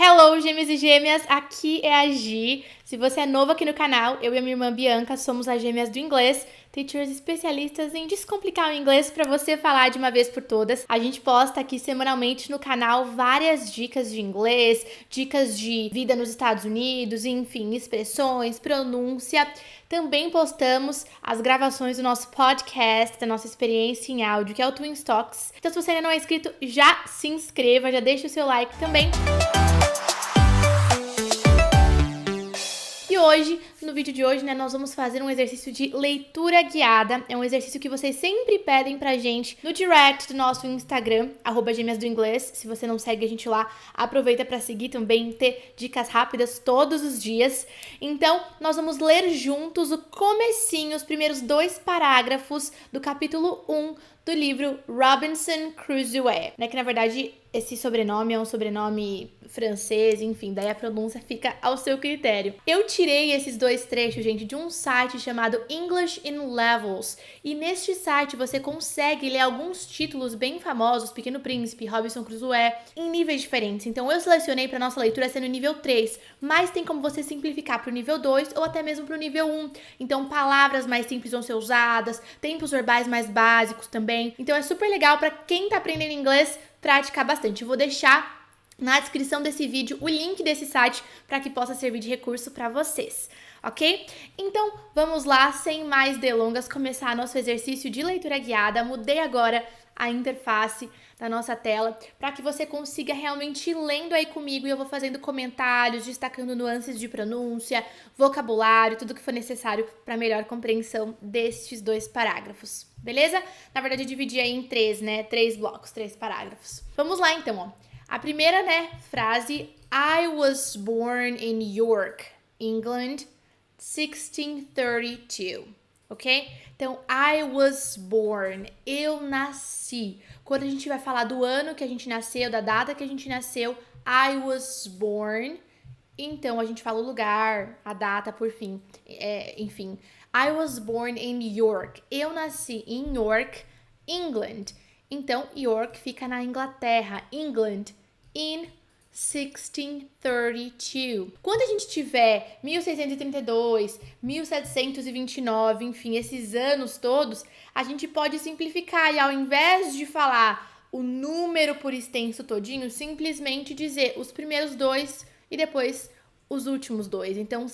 Hello, gêmeos e gêmeas, aqui é a Gi. Se você é novo aqui no canal, eu e a minha irmã Bianca somos as gêmeas do inglês, teachers especialistas em descomplicar o inglês para você falar de uma vez por todas. A gente posta aqui semanalmente no canal várias dicas de inglês, dicas de vida nos Estados Unidos, enfim, expressões, pronúncia. Também postamos as gravações do nosso podcast, da nossa experiência em áudio, que é o Twin Talks. Então, se você ainda não é inscrito, já se inscreva, já deixa o seu like também. E hoje, no vídeo de hoje, nós vamos fazer um exercício de leitura guiada. É um exercício que vocês sempre pedem pra gente no direct do nosso Instagram, @gêmeasdoinglês. Se você não segue a gente lá, aproveita pra seguir também, ter dicas rápidas todos os dias. Então, nós vamos ler juntos o comecinho, os primeiros 2 parágrafos do capítulo 1 do livro Robinson Crusoe, né? Que na verdade esse sobrenome é um sobrenome francês, enfim, daí a pronúncia fica ao seu critério. Eu tirei esses 2 trechos, gente, de um site chamado English in Levels. E neste site você consegue ler alguns títulos bem famosos, Pequeno Príncipe, Robinson Crusoe, em níveis diferentes. Então eu selecionei para nossa leitura ser no nível 3, mas tem como você simplificar para o nível 2 ou até mesmo para o nível 1. Então palavras mais simples vão ser usadas, tempos verbais mais básicos também. Então é super legal para quem tá aprendendo inglês praticar bastante. Eu vou deixar na descrição desse vídeo o link desse site para que possa servir de recurso para vocês, ok? Então vamos lá, sem mais delongas, começar nosso exercício de leitura guiada. Mudei agora a interface da nossa tela para que você consiga realmente ir lendo aí comigo, e eu vou fazendo comentários, destacando nuances de pronúncia, vocabulário, tudo que for necessário para melhor compreensão destes 2 parágrafos, beleza? Na verdade eu dividi aí em 3, né? 3 blocos, 3 parágrafos. Vamos lá então, ó. A primeira, né, frase: I was born in York, England, 1632. Ok? Então, I was born, eu nasci. Quando a gente vai falar do ano que a gente nasceu, da data que a gente nasceu, I was born. Então, a gente fala o lugar, a data, por fim. Enfim, I was born in York. Eu nasci em York, England. Então, York fica na Inglaterra. England, in 1632. Quando a gente tiver 1632, 1729, enfim, esses anos todos, a gente pode simplificar e ao invés de falar o número por extenso todinho, simplesmente dizer os primeiros 2 e depois os últimos 2. Então,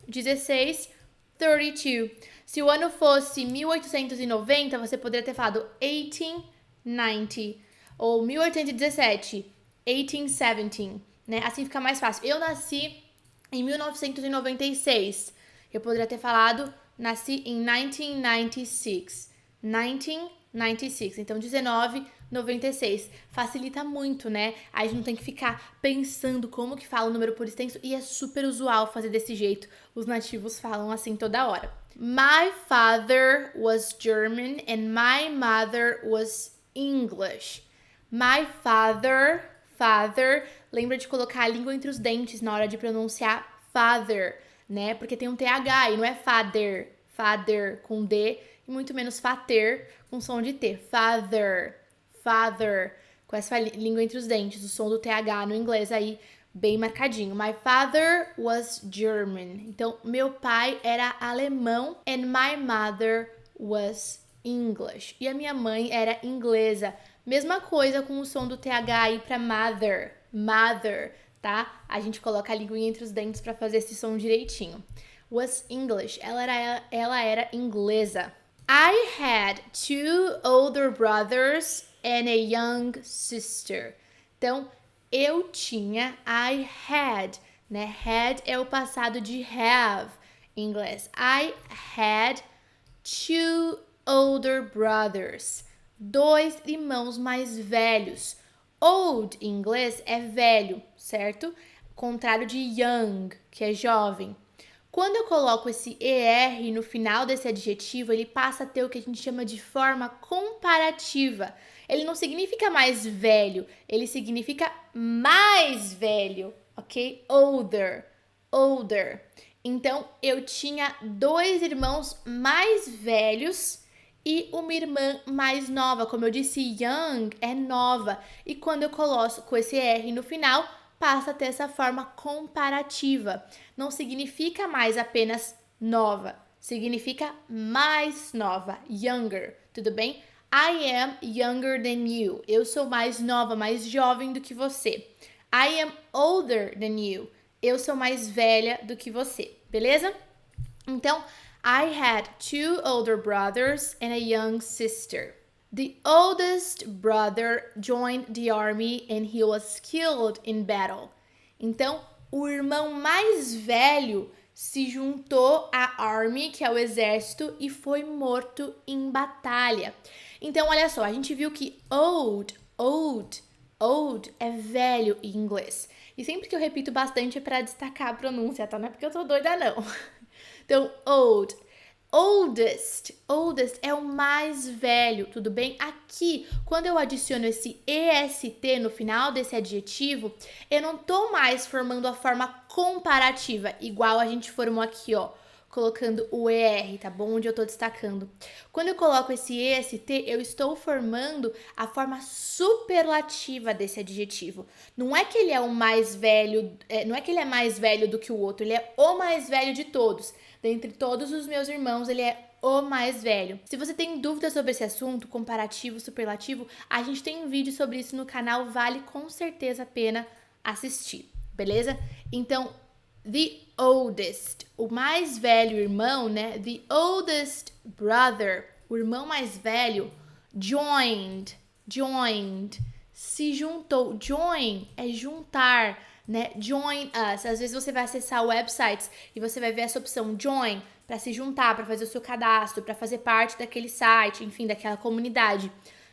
16, 32. Se o ano fosse 1890, você poderia ter falado 1890 ou 1817. 1817, né? Assim fica mais fácil. Eu nasci em 1996. Eu poderia ter falado, nasci em 1996. 1996. Então, 1996. Facilita muito, né? Aí a gente não tem que ficar pensando como que fala o número por extenso. E é super usual fazer desse jeito. Os nativos falam assim toda hora. My father was German and my mother was English. My father, lembra de colocar a língua entre os dentes na hora de pronunciar father, né? Porque tem um TH e não é father com D, e muito menos fater com som de T. Father, com essa língua entre os dentes, o som do TH no inglês aí bem marcadinho. My father was German. Então, meu pai era alemão and my mother was English. E a minha mãe era inglesa. Mesma coisa com o som do TH aí para mother, tá? A gente coloca a linguinha entre os dentes para fazer esse som direitinho. Was English, ela era inglesa. I had 2 older brothers and a young sister. Então, eu tinha, I had, né? Had é o passado de have em inglês. I had 2 older brothers. 2 irmãos mais velhos. Old em inglês é velho, certo? Contrário de young, que é jovem. Quando eu coloco esse ER no final desse adjetivo, ele passa a ter o que a gente chama de forma comparativa. Ele não significa mais velho, ele significa mais velho, ok? Older. Então, eu tinha 2 irmãos mais velhos e uma irmã mais nova. Como eu disse, young é nova. E quando eu coloco com esse R no final, passa a ter essa forma comparativa. Não significa mais apenas nova, significa mais nova, younger, tudo bem? I am younger than you. Eu sou mais nova, mais jovem do que você. I am older than you. Eu sou mais velha do que você, beleza? Então, I had 2 older brothers and a young sister. The oldest brother joined the army and he was killed in battle. Então, o irmão mais velho se juntou à army, que é o exército, e foi morto em batalha. Então, olha só, a gente viu que old é velho em inglês. E sempre que eu repito bastante é para destacar a pronúncia, tá? Não é porque eu tô doida, não. Então, old. Oldest é o mais velho, tudo bem? Aqui, quando eu adiciono esse EST no final desse adjetivo, eu não tô mais formando a forma comparativa, igual a gente formou aqui, ó, colocando o ER, tá bom? Onde eu tô destacando. Quando eu coloco esse EST, eu estou formando a forma superlativa desse adjetivo. Não é que ele é o mais velho, não é que ele é mais velho do que o outro, ele é o mais velho de todos. Dentre todos os meus irmãos, ele é o mais velho. Se você tem dúvidas sobre esse assunto, comparativo, superlativo, a gente tem um vídeo sobre isso no canal, vale com certeza a pena assistir, beleza? Então, the oldest, o mais velho irmão, né? The oldest brother, o irmão mais velho, joined, se juntou. Join é juntar, né? Join us. Às vezes você vai acessar websites e você vai ver essa opção join para se juntar, para fazer o seu cadastro, para fazer parte daquele site, enfim, daquela comunidade.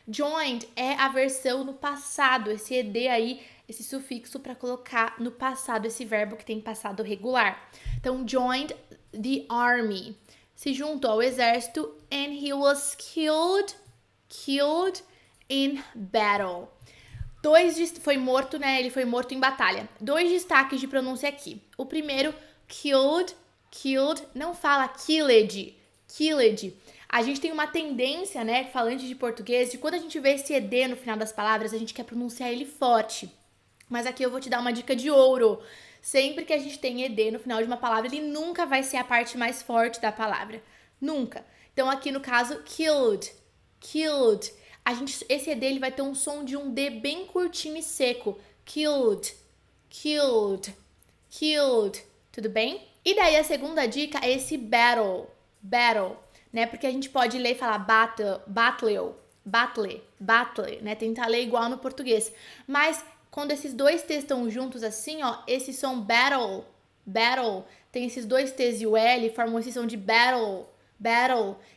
Joined é a versão no passado, esse ed aí, esse sufixo para colocar no passado esse verbo que tem passado regular. Então, joined the army. Se juntou ao exército and he was killed in battle. Foi morto, né? Ele foi morto em batalha. 2 destaques de pronúncia aqui. O primeiro, killed, não fala killed. A gente tem uma tendência, né, falante de português, de quando a gente vê esse ed no final das palavras, a gente quer pronunciar ele forte. Mas aqui eu vou te dar uma dica de ouro. Sempre que a gente tem ed no final de uma palavra, ele nunca vai ser a parte mais forte da palavra. Nunca. Então aqui no caso, killed. Esse ed ele vai ter um som de um D bem curtinho e seco. Killed. Tudo bem? E daí a segunda dica é esse battle, né? Porque a gente pode ler e falar battle, né? Tentar ler igual no português. Mas quando esses 2 T's estão juntos assim, ó, esse som battle, tem esses 2 T's e o L, formam esse som de battle,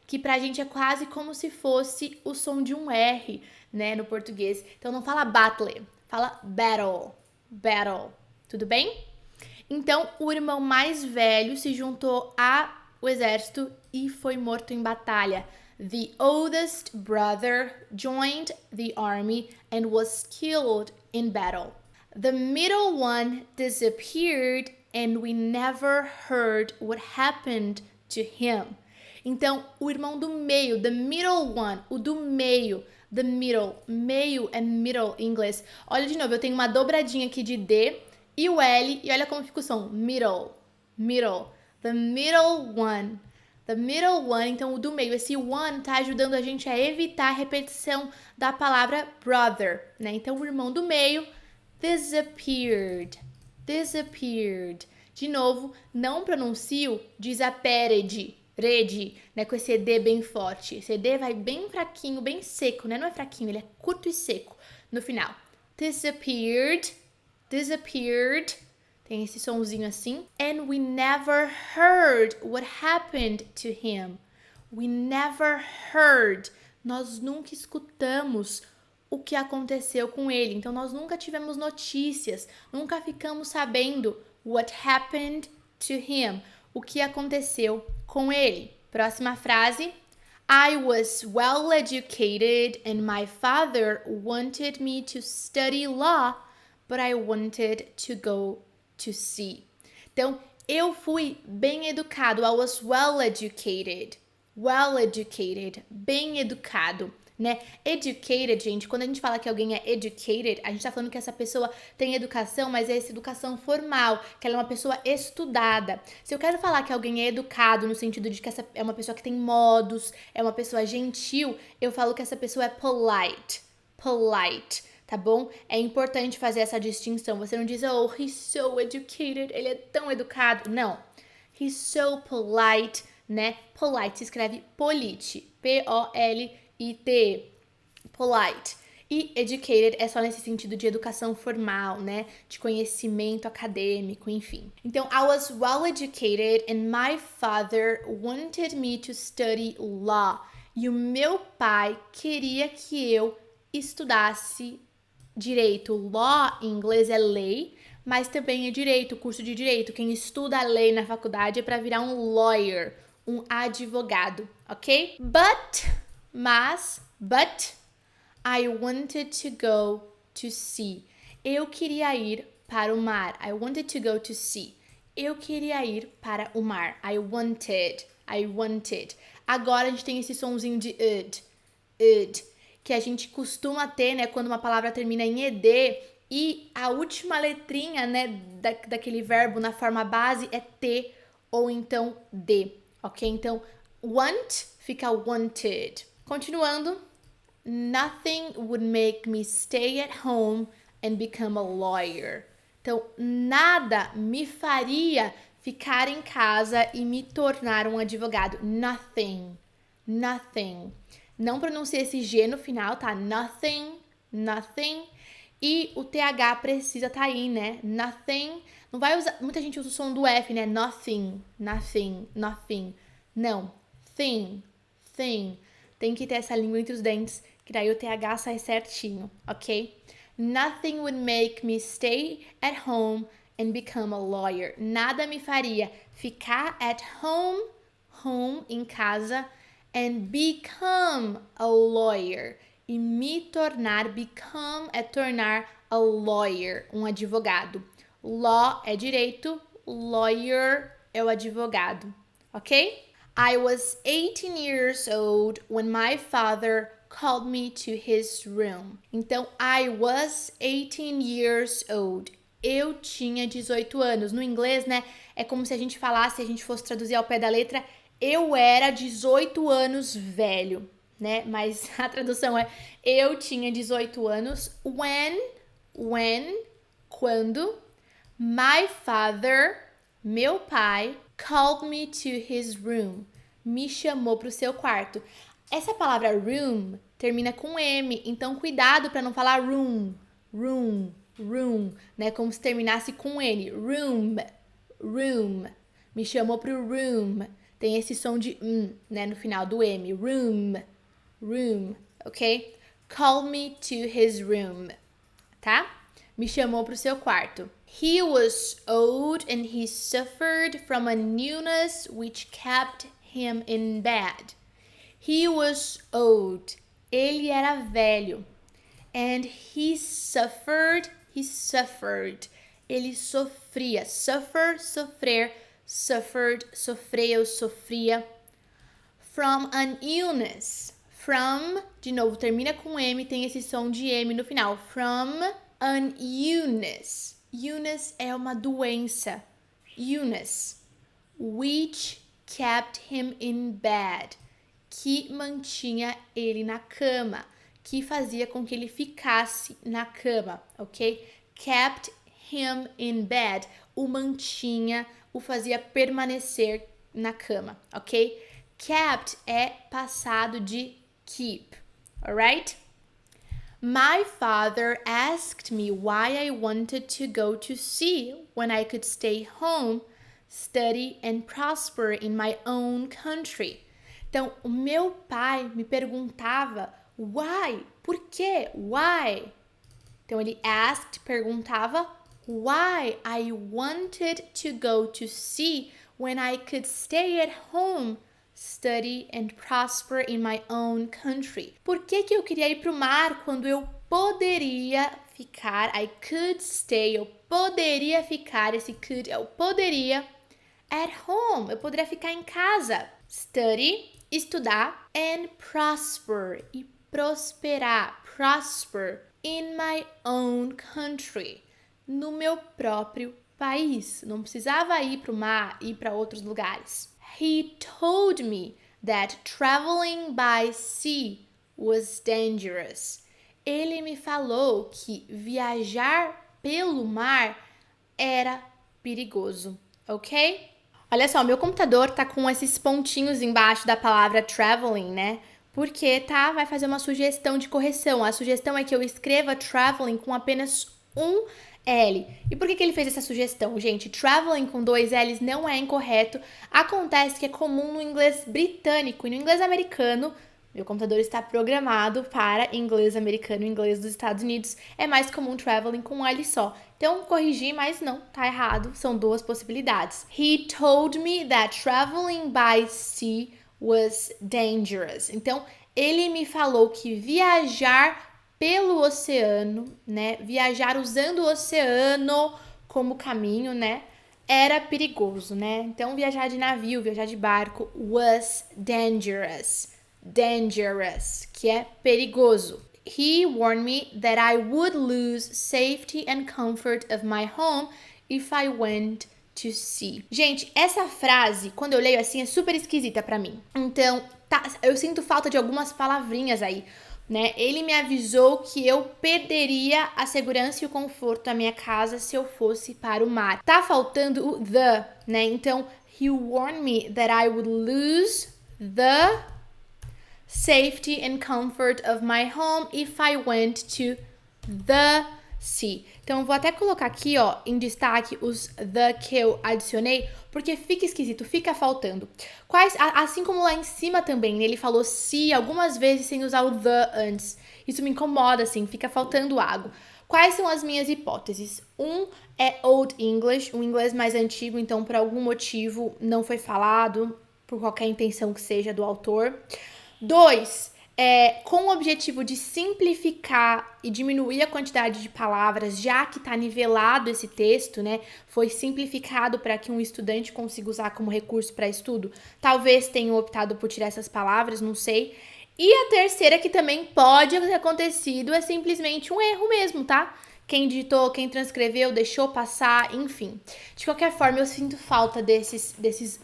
que pra gente é quase como se fosse o som de um R, né, no português. Então não fala battle, fala battle, tudo bem? Então, o irmão mais velho se juntou ao exército e foi morto em batalha. The oldest brother joined the army and was killed in battle. The middle one disappeared and we never heard what happened to him. Então, o irmão do meio, the middle one, o do meio, the middle, meio é middle em inglês. Olha de novo, eu tenho uma dobradinha aqui de D e o L, e olha como fica o som, middle, the middle one, então o do meio, esse one tá ajudando a gente a evitar a repetição da palavra brother, né? Então, o irmão do meio, disappeared. De novo, não pronuncio disappeared, né, com esse ed bem forte. Esse ed vai bem fraquinho, bem seco, né? Não é fraquinho, ele é curto e seco no final. Disappeared. Tem esse sonzinho assim. And we never heard what happened to him. We never heard. Nós nunca escutamos o que aconteceu com ele. Então, nós nunca tivemos notícias, nunca ficamos sabendo what happened to him. O que aconteceu com ele. Próxima frase. I was well educated and my father wanted me to study law, but I wanted to go to sea. Então, eu fui bem educado. I was well educated, bem educado. né? Educated, gente, quando a gente fala que alguém é educated, a gente tá falando que essa pessoa tem educação, mas é essa educação formal, que ela é uma pessoa estudada. Se eu quero falar que alguém é educado no sentido de que essa é uma pessoa que tem modos, é uma pessoa gentil, eu falo que essa pessoa é polite. Polite, tá bom? É importante fazer essa distinção. Você não diz, oh, he's so educated, ele é tão educado. Não. He's so polite, né? Polite se escreve polite, P-O-L-I-T, polite. E educated é só nesse sentido de educação formal, né? De conhecimento acadêmico, enfim. Então, I was well educated and my father wanted me to study law. E o meu pai queria que eu estudasse direito. Law em inglês é lei, mas também é direito, curso de direito. Quem estuda a lei na faculdade é para virar um lawyer, um advogado, ok? But I wanted to go to sea. Eu queria ir para o mar. I wanted to go to sea. Eu queria ir para o mar. I wanted. Agora a gente tem esse sonzinho de id, que a gente costuma ter, né, quando uma palavra termina em ed e a última letrinha, né, daquele verbo na forma base é t ou então d, ok? Então, want fica wanted. Continuando, nothing would make me stay at home and become a lawyer. Então, nada me faria ficar em casa e me tornar um advogado. Nothing. Não pronuncia esse G no final, tá? Nothing. E o TH precisa tá aí, né? Nothing. Não vai usar. Muita gente usa o som do F, né? Nothing. Não. Thing. Tem que ter essa língua entre os dentes, que daí o TH sai certinho, ok? Nothing would make me stay at home and become a lawyer. Nada me faria ficar at home em casa, and become a lawyer. E me tornar, become é tornar a lawyer, um advogado. Law é direito, lawyer é o advogado, ok? I was 18 years old when my father called me to his room. Então, I was 18 years old. Eu tinha 18 anos. No inglês, né, é como se a gente falasse, se a gente fosse traduzir ao pé da letra, eu era 18 anos velho, né? Mas a tradução é eu tinha 18 anos quando my father, meu pai, called me to his room. Me chamou para o seu quarto. Essa palavra room termina com M, então cuidado para não falar room, né? Como se terminasse com N. Room. Me chamou pro room. Tem esse som de né, no final do M. Room, ok? Call me to his room, tá? Me chamou pro seu quarto. He was old and he suffered from an illness which kept him in bed. He was old. Ele era velho. And he suffered. Ele sofria. Suffer, sofrer. Suffered, sofreu, sofria. From an illness. From, de novo, termina com M, tem esse som de M no final. From an illness. Illness é uma doença. Illness. Which kept him in bed. Que mantinha ele na cama. Que fazia com que ele ficasse na cama, ok? Kept him in bed. O mantinha, o fazia permanecer na cama, ok? Kept é passado de keep, alright? My father asked me why I wanted to go to sea when I could stay home, study and prosper in my own country. Então, o meu pai me perguntava why, por quê? Why? Então, ele asked, perguntava why I wanted to go to sea when I could stay at home, study and prosper in my own country. Por que eu queria ir para o mar quando eu poderia ficar? I could stay, eu poderia ficar, esse could eu poderia, at home, eu poderia ficar em casa. Study, estudar, and prosper, e prosper, in my own country, no meu próprio país. Não precisava ir para o mar, ir para outros lugares. He told me that traveling by sea was dangerous. Ele me falou que viajar pelo mar era perigoso, ok? Olha só, meu computador tá com esses pontinhos embaixo da palavra traveling, né? Porque vai fazer uma sugestão de correção. A sugestão é que eu escreva traveling com apenas um L. E por que ele fez essa sugestão? Gente, traveling com 2 L's não é incorreto. Acontece que é comum no inglês britânico e no inglês americano. Meu computador está programado para inglês americano e inglês dos Estados Unidos. É mais comum traveling com um L só. Então, corrigi, mas não, tá errado. São 2 possibilidades. He told me that traveling by sea was dangerous. Então, ele me falou que viajar pelo oceano, né? Viajar usando o oceano como caminho, né? Era perigoso, né? Então, viajar de navio, viajar de barco was dangerous. Dangerous, que é perigoso. He warned me that I would lose safety and comfort of my home if I went to sea. Gente, essa frase, quando eu leio assim, é super esquisita pra mim. Então, eu sinto falta de algumas palavrinhas aí, né? Ele me avisou que eu perderia a segurança e o conforto da minha casa se eu fosse para o mar. Tá faltando o the, né? Então, he warned me that I would lose the safety and comfort of my home if I went to the sea. Então, eu vou até colocar aqui, ó, em destaque os the que eu adicionei, porque fica esquisito, fica faltando. Assim como lá em cima também, ele falou se algumas vezes sem usar o the antes. Isso me incomoda, assim, fica faltando algo. Quais são as minhas hipóteses? Um é Old English, um inglês mais antigo, então por algum motivo não foi falado, por qualquer intenção que seja do autor. 2, com o objetivo de simplificar e diminuir a quantidade de palavras, já que está nivelado esse texto, né? Foi simplificado para que um estudante consiga usar como recurso para estudo. Talvez tenham optado por tirar essas palavras, não sei. E a terceira, que também pode ter acontecido, é simplesmente um erro mesmo, tá? Quem digitou, quem transcreveu, deixou passar, enfim. De qualquer forma, eu sinto falta desses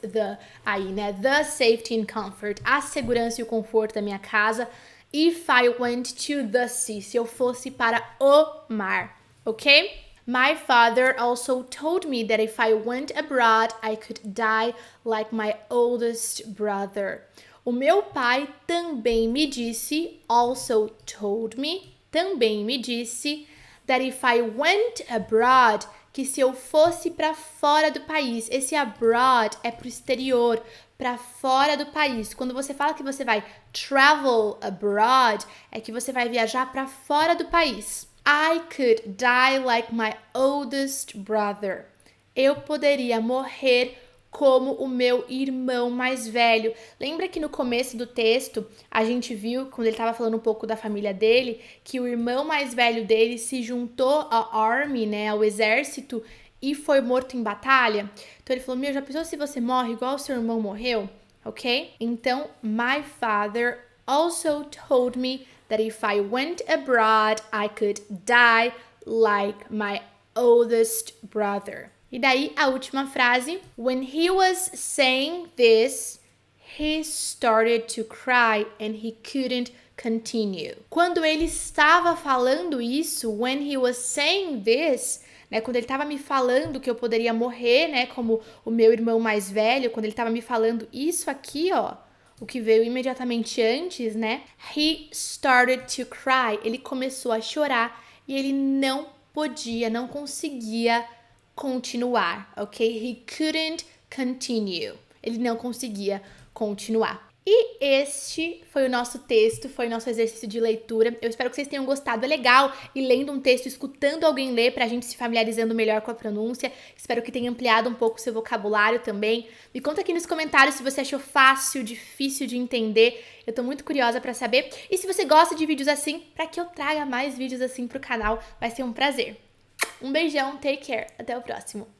the aí, né? The safety and comfort, a segurança e o conforto da minha casa. If I went to the sea, se eu fosse para o mar, ok? My father also told me that if I went abroad, I could die like my oldest brother. O meu pai também me disse, also told me, também me disse, that if I went abroad, que se eu fosse para fora do país, esse abroad é pro exterior, para fora do país. Quando você fala que você vai travel abroad, é que você vai viajar para fora do país. I could die like my oldest brother. Eu poderia morrer como o meu irmão mais velho. Lembra que no começo do texto a gente viu, quando ele estava falando um pouco da família dele, que o irmão mais velho dele se juntou à army, né, ao exército, e foi morto em batalha? Então ele falou, já pensou se você morre igual o seu irmão morreu? Ok? Então, my father also told me that if I went abroad, I could die like my oldest brother. E daí a última frase. When he was saying this, he started to cry and he couldn't continue. Quando ele estava falando isso, when he was saying this, né, quando ele estava me falando que eu poderia morrer, né, como o meu irmão mais velho, quando ele estava me falando isso aqui, ó, o que veio imediatamente antes, né, he started to cry. Ele começou a chorar e ele não conseguia continuar, ok? He couldn't continue. Ele não conseguia continuar. E este foi o nosso texto, foi o nosso exercício de leitura. Eu espero que vocês tenham gostado. É legal ir lendo um texto, escutando alguém ler, pra gente se familiarizando melhor com a pronúncia. Espero que tenha ampliado um pouco o seu vocabulário também. Me conta aqui nos comentários se você achou fácil, difícil de entender. Eu tô muito curiosa pra saber. E se você gosta de vídeos assim, pra que eu traga mais vídeos assim pro canal, vai ser um prazer. Um beijão, take care, até o próximo.